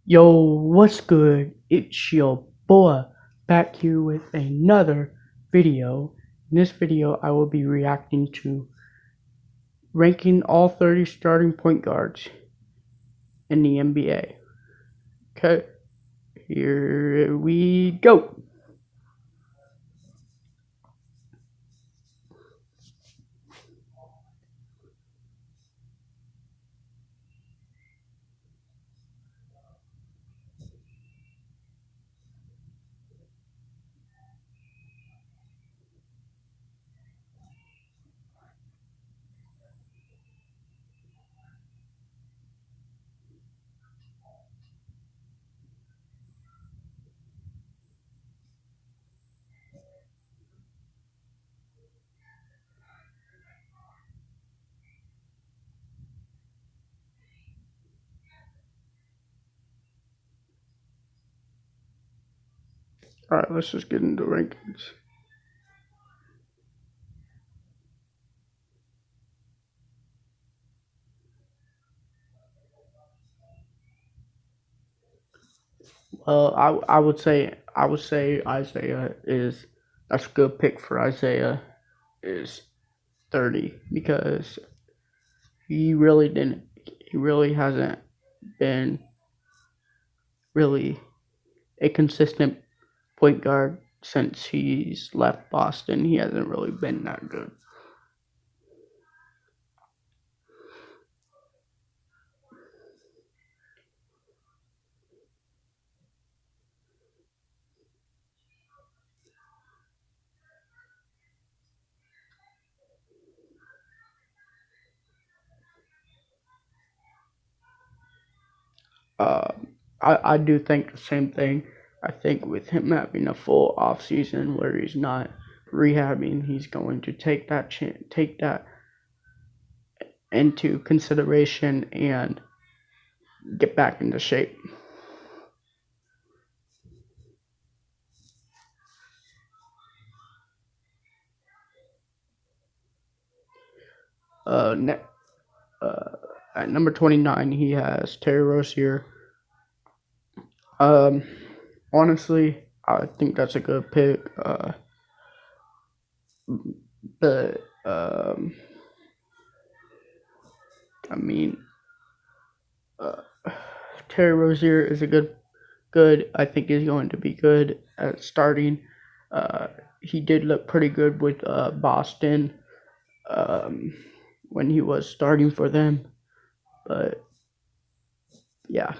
Yo, what's good? It's your boy back here with another video. In this video, I will be reacting to ranking all 30 starting point guards in the NBA. Okay, here we go. Alright, let's just get into rankings. I would say Isaiah is that's a good pick for Isaiah is 30 because he really hasn't been really a consistent point guard since he's left Boston. He hasn't really been that good. Uh, I do think the same thing. I think with him having a full off season where he's not rehabbing, he's going to take that into consideration and get back into shape. Uh, ne- at number 29, he has Terry Rozier. Um, Honestly, I think that's a good pick. But I mean, uh, Terry Rozier is a good. I think he's going to be good at starting. Uh, he did look pretty good with Boston um, when he was starting for them. But yeah,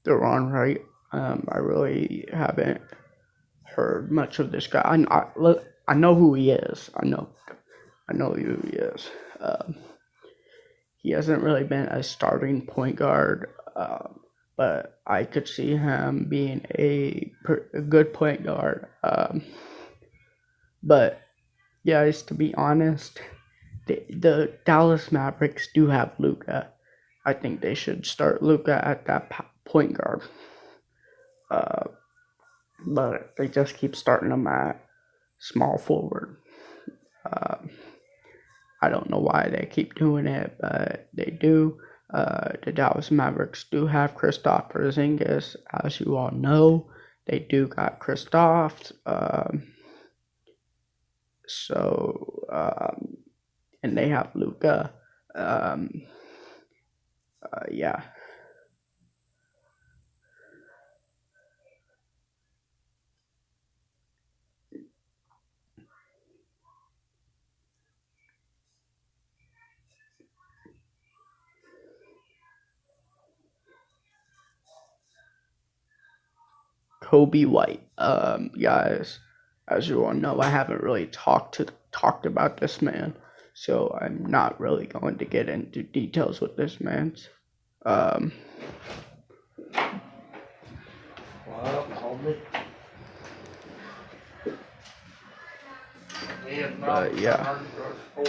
they're on right. I really haven't heard much of this guy. I know who he is. I know who he is. Um, he hasn't really been a starting point guard, but I could see him being a good point guard. But yeah, to be honest, the Dallas Mavericks do have Luka. I think they should start Luka at that point guard. Uh, but they just keep starting him at small forward. Uh, I don't know why they keep doing it, but they do. The Dallas Mavericks do have Kristaps Porzingis, as you all know. They do got Kristaps. So and they have Luka. Um, yeah. Kobe White. Guys, as you all know, I haven't really talked about this man, so I'm not really going to get into details with this man's. Um, but yeah,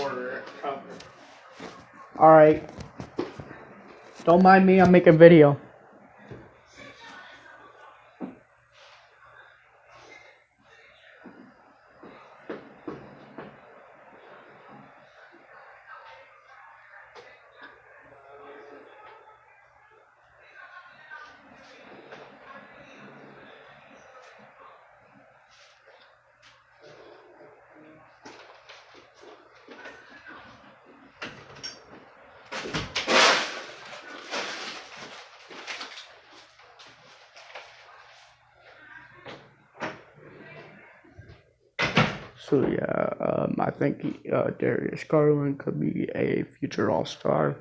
order cover. Alright. Don't mind me, I'm making video. So yeah, I think Darius Garland could be a future All-Star.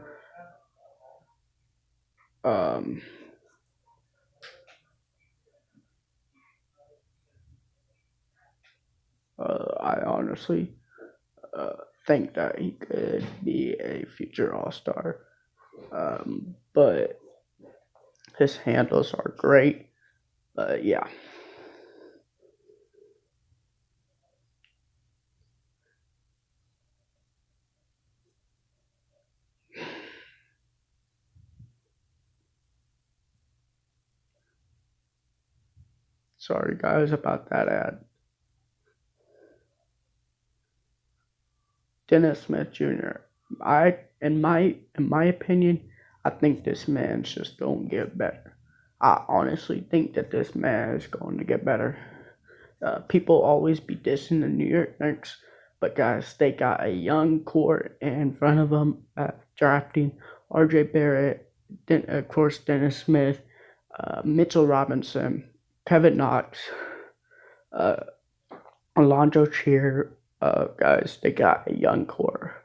Um, I honestly think that he could be a future All-Star. But his handles are great. Yeah. Sorry guys about that ad. Dennis Smith Jr. In my opinion, I think this man's just gonna get better. I honestly think that this man is going to get better. People always be dissing the New York Knicks, but guys, they got a young core in front of them drafting R.J. Barrett, of course Dennis Smith, Mitchell Robinson, Kevin Knox, uh, Alonzo Trier. Guys, they got a young core.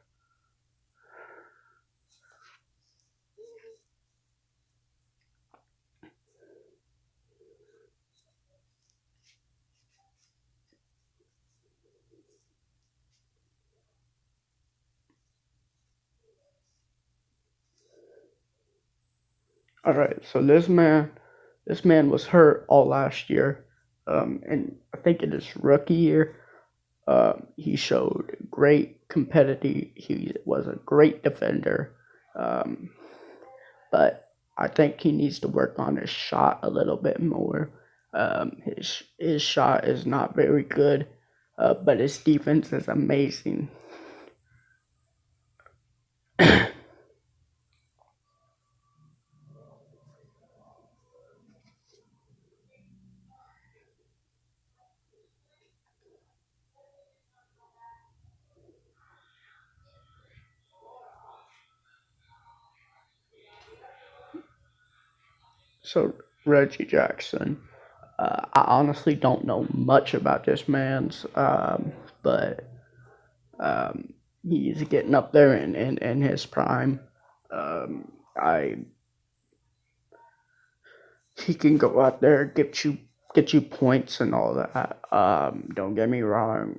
All right, so this man was hurt all last year, and I think in his rookie year, he showed great competitive. He was a great defender, um, but I think he needs to work on his shot a little bit more. His shot is not very good, but his defense is amazing. So Reggie Jackson. I honestly don't know much about this man's, but he's getting up there in his prime. I He can go out there get you points and all that. Don't get me wrong.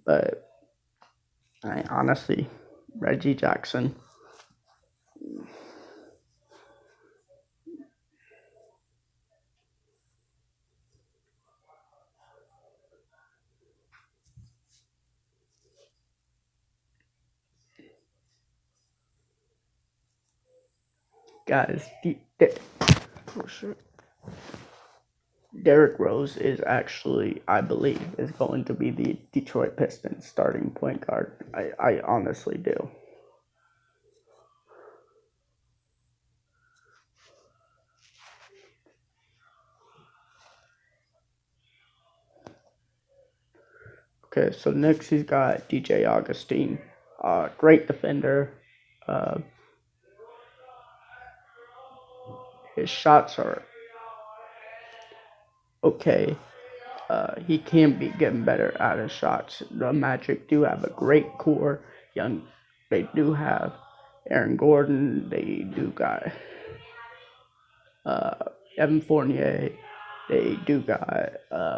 But I honestly, Reggie Jackson. Guys, oh shit. Derrick Rose is actually, I believe, is going to be the Detroit Pistons starting point guard. I honestly do. Okay, so next he's got DJ Augustine. Great defender. Uh, his shots are okay. He can be getting better at his shots. The Magic do have a great core. They do have Aaron Gordon. They do got uh, Evan Fournier. They do got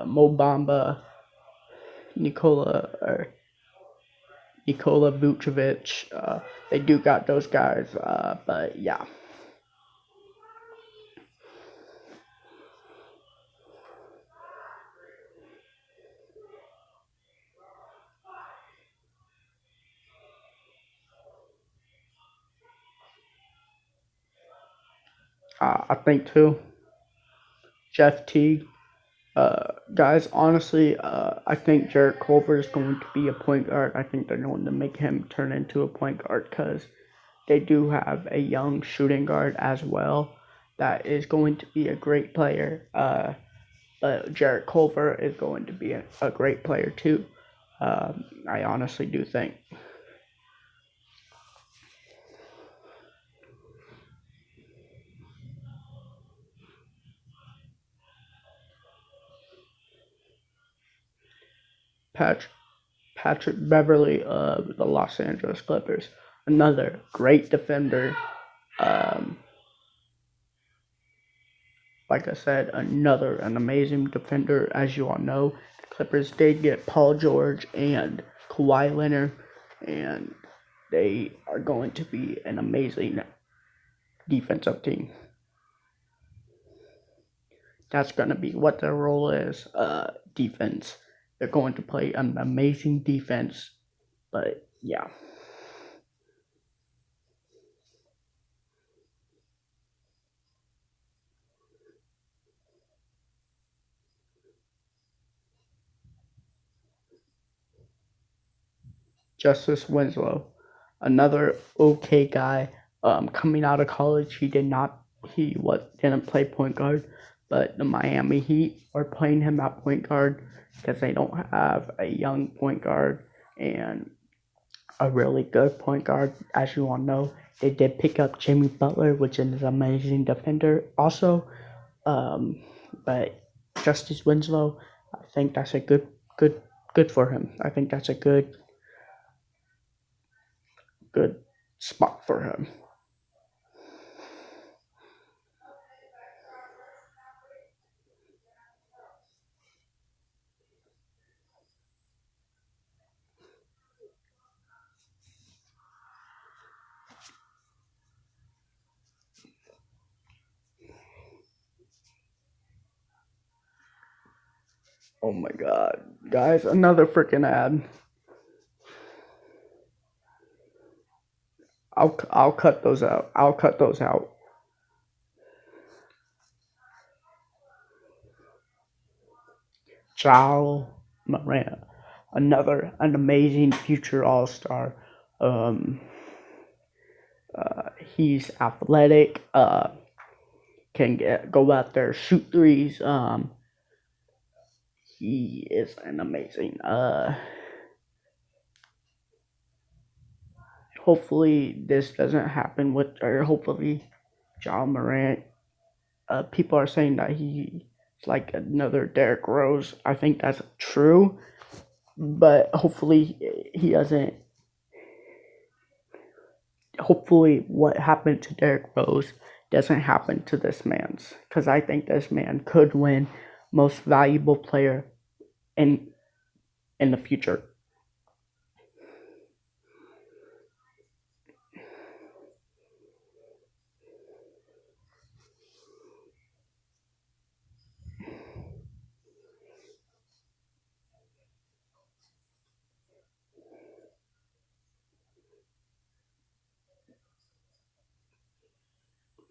Mo Bamba, Nikola Vucevic. They do got those guys. But yeah. I think too. Jeff Teague. Guys, honestly, I think Jarrett Culver is going to be a point guard. I think they're going to make him turn into a point guard because they do have a young shooting guard as well that is going to be a great player. Jarrett Culver is going to be a great player too. I honestly do think. Patrick, Patrick Beverly of the Los Angeles Clippers, another great defender. Um, like I said, an amazing defender. As you all know, the Clippers did get Paul George and Kawhi Leonard, and they are going to be an amazing defensive team. That's going to be what their role is, defense. They're going to play an amazing defense, but yeah. Justice Winslow, another okay guy. Coming out of college, didn't play point guard, but the Miami Heat are playing him at point guard because they don't have a young point guard and a really good point guard. As you all know, they did pick up Jimmy Butler, which is an amazing defender also. Um, but Justice Winslow, I think that's a good for him. I think that's a good spot for him. Oh my god, guys! Another freaking ad. I'll cut those out. I'll cut those out. Ja Morant, an amazing future All Star. Um, he's athletic. Can go out there, shoot threes. He is an amazing. Hopefully this doesn't happen with, or hopefully, John Morant. People are saying that he's like another Derrick Rose. I think that's true, but hopefully he doesn't. Hopefully, what happened to Derrick Rose doesn't happen to this man's, because I think this man could win Most Valuable Player in in the future.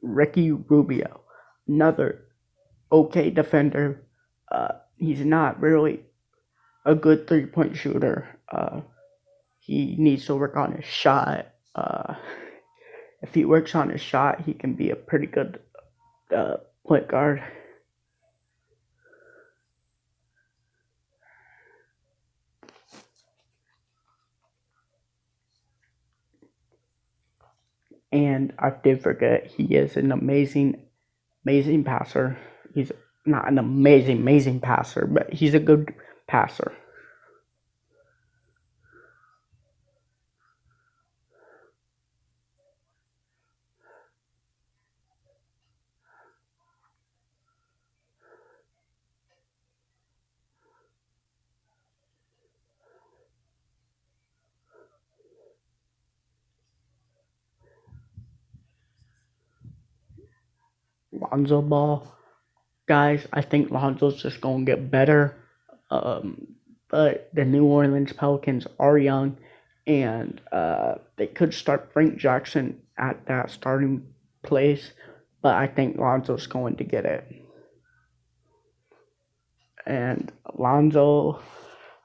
Ricky Rubio, another okay defender. He's not really a good 3 point shooter. He needs to work on his shot. If he works on his shot, he can be a pretty good point guard. And I did forget he is an amazing passer. He's not an amazing passer, but he's a good passer. Lonzo Ball, guys, I think Lonzo's just gonna get better. Um, but the New Orleans Pelicans are young, and they could start Frank Jackson at that starting place. but I think Lonzo's going to get it. And Lonzo,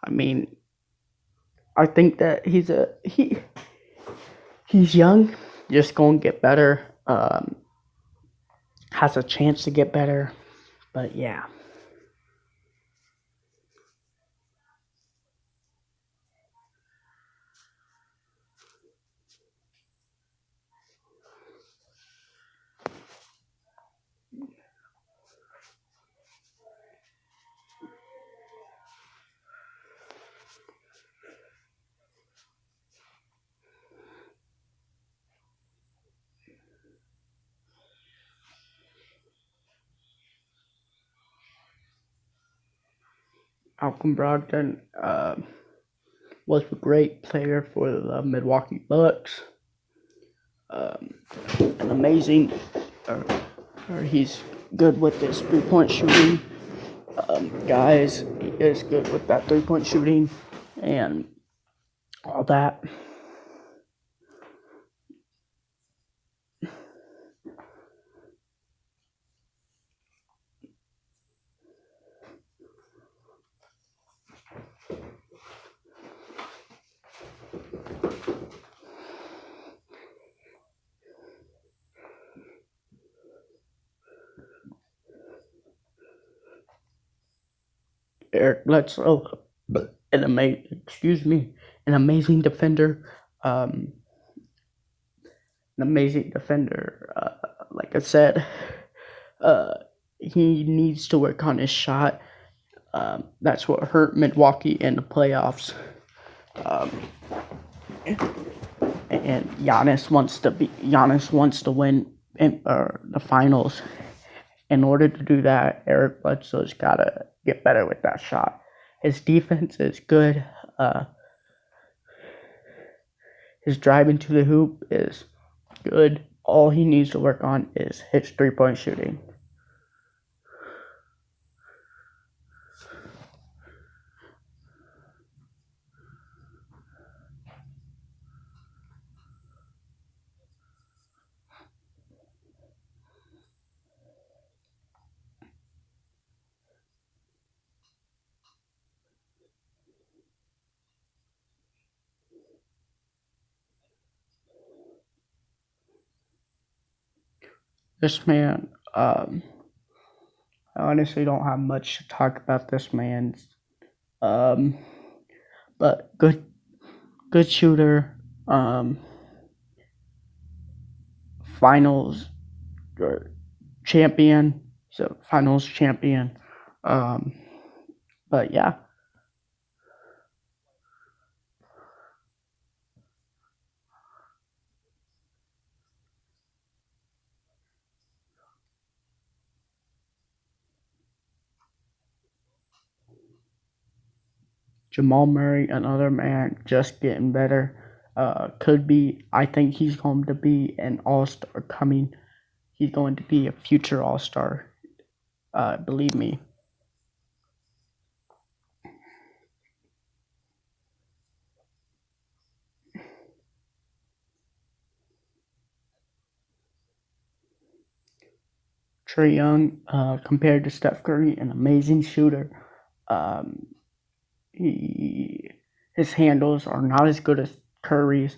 I mean, I think that he's young, just going to get better. Has a chance to get better, but yeah. Malcolm Brogdon was a great player for the Milwaukee Bucks. An amazing, or, or he's good with his 3-point shooting. Guys, he is good with that 3-point shooting and all that. Eric Bledsoe, an amazing defender. Um, an amazing defender. Like I said, uh, he needs to work on his shot. That's what hurt Milwaukee in the playoffs. Um, and Giannis wants to win the finals. In order to do that, Eric Bledsoe's gotta get better with that shot. His defense is good. His driving to the hoop is good. All he needs to work on is his 3-point shooting. This man, I honestly don't have much to talk about this man. Um, but good shooter. Finals champion. So finals champion. Um, but yeah, Jamal Murray, another man, just getting better. Could be. I think he's going to be an All Star coming. He's going to be a future All Star. Believe me. Trae Young, compared to Steph Curry, an amazing shooter. Um, his handles are not as good as Curry's,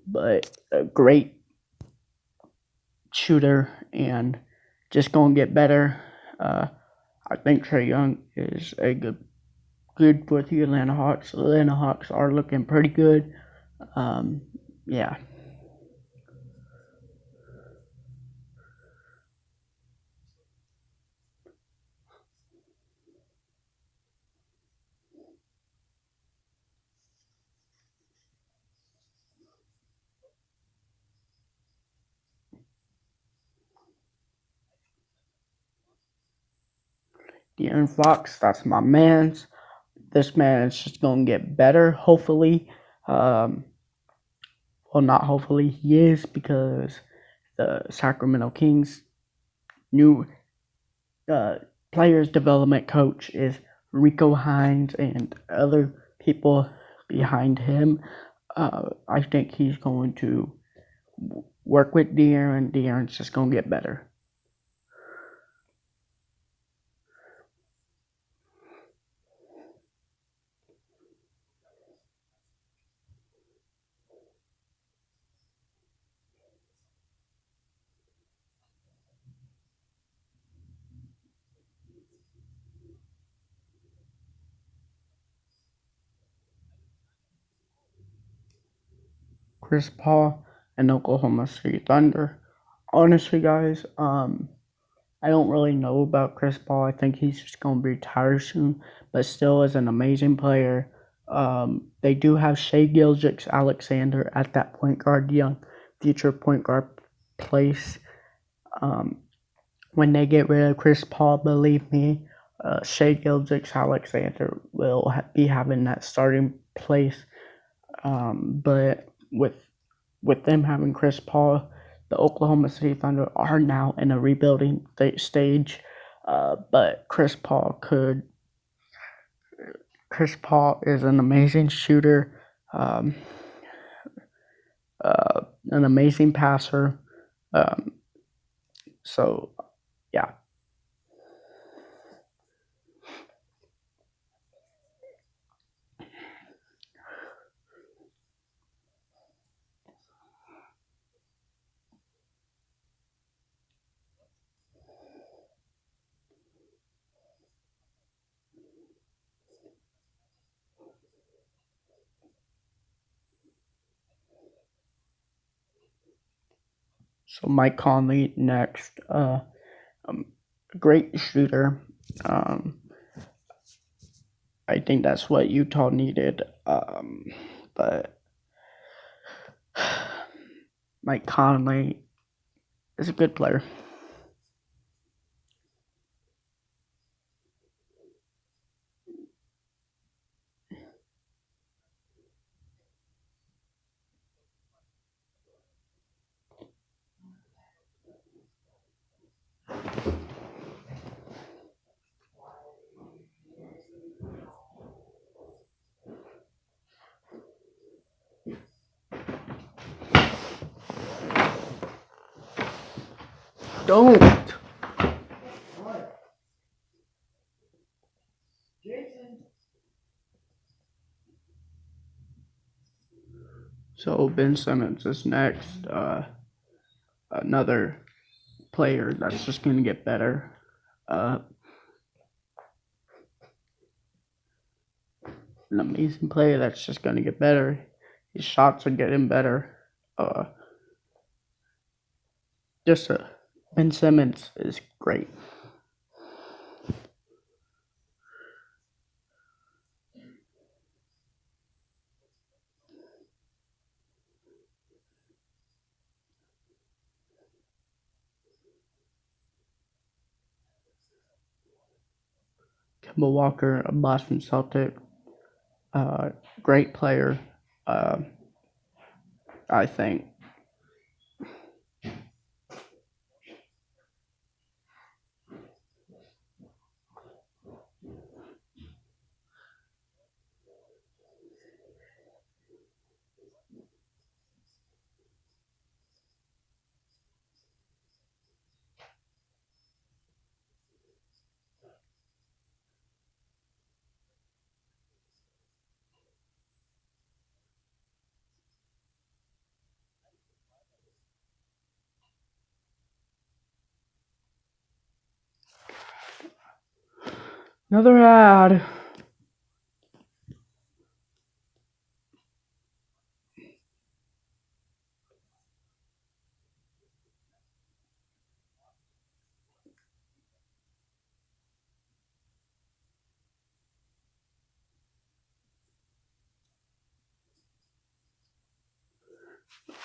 but a great shooter and just gonna get better. I think Trae Young is a good for the Atlanta Hawks. The Atlanta Hawks are looking pretty good. Um, yeah. De'Aaron Fox, that's my man's. This man is just gonna get better, hopefully. Um, well, not hopefully, he is, because the Sacramento Kings' new uh, players development coach is Rico Hines and other people behind him. I think he's going to work with De'Aaron. De'Aaron's just going to get better. Chris Paul and Oklahoma City Thunder. Honestly, guys, I don't really know about Chris Paul. I think he's just going to retire soon, but still is an amazing player. They do have Shea Gilgeous-Alexander at that point guard, young future point guard place. When they get rid of Chris Paul, believe me, Shea Gilgeous-Alexander will be having that starting place. But with them having Chris Paul, the Oklahoma City Thunder are now in a rebuilding stage. But Chris Paul is an amazing shooter, um, an amazing passer. Um, so yeah. So Mike Conley next. Great shooter. Um, I think that's what Utah needed. But Mike Conley is a good player. Don't. So Ben Simmons is next. Another player that's just going to get better. Uh, an amazing player that's just going to get better. His shots are getting better. Uh, just Ben Simmons is great. Kemba Walker, a Boston Celtic, uh, great player. Uh, I think. Another ad.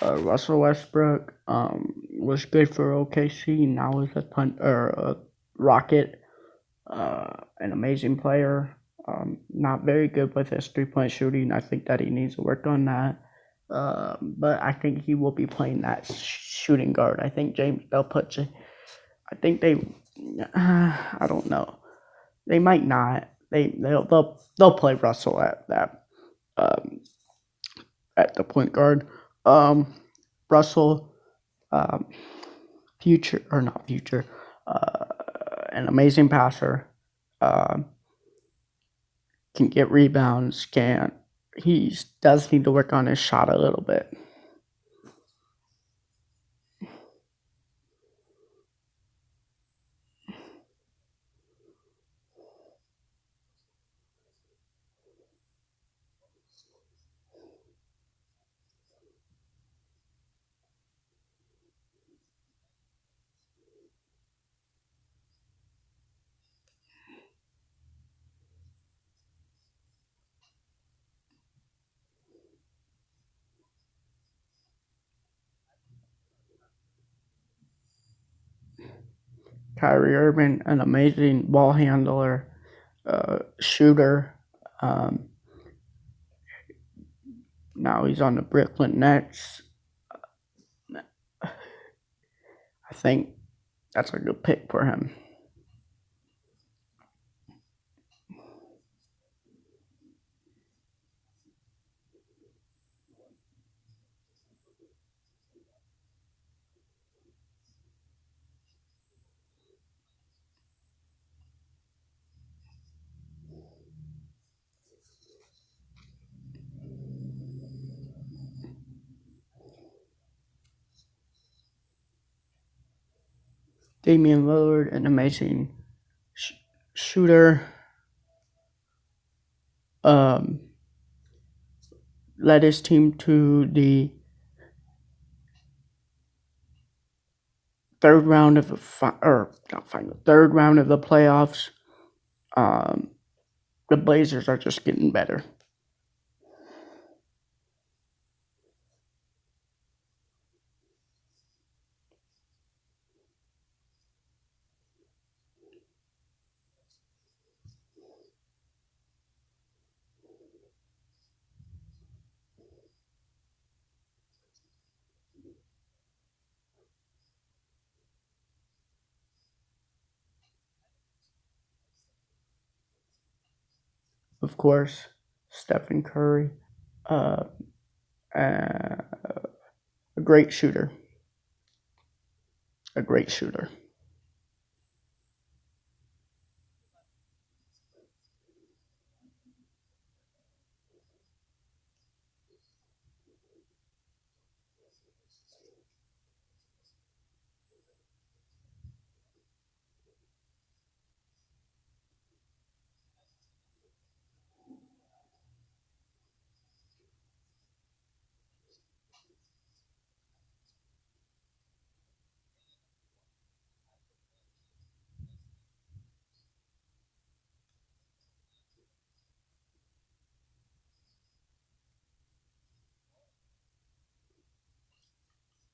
Russell Westbrook was good for OKC. Now is a Rocket. An amazing player. Not very good with his 3-point shooting. I think that he needs to work on that. But I think he will be playing that shooting guard. I think James they'll put. I think they. I don't know. They might not. They'll play Russell um, at the point guard. Russell, um, future or not future, an amazing passer. Um, can get rebounds. He does need to work on his shot a little bit. Kyrie Irving, an amazing ball handler, shooter. Now he's on the Brooklyn Nets. I think that's a good pick for him. Damian Lillard, an amazing shooter. Led his team to the third round of the third round of the playoffs. The Blazers are just getting better. Of course, Stephen Curry, uh, a great shooter. A great shooter.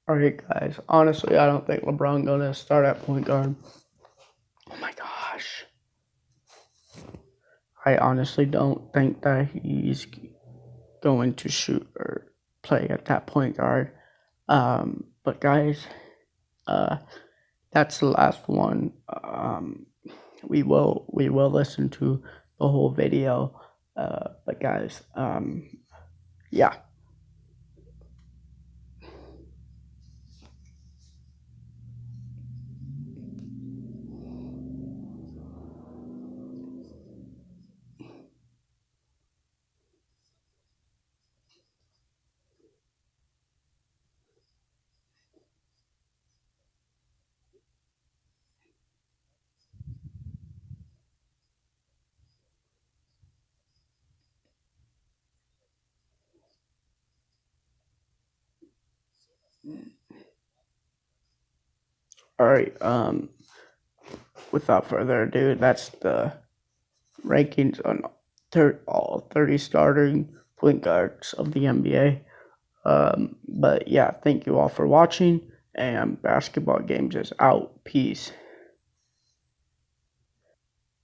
All right, guys. Honestly, I don't think LeBron gonna start at point guard. Oh my gosh. I honestly don't think that he's going to shoot or play at that point guard. But guys, that's the last one. We will listen to the whole video. But guys, yeah. All right. Without further ado, that's the rankings on all 30 starting point guards of the NBA. But yeah, thank you all for watching, and Basketball Games is out. Peace.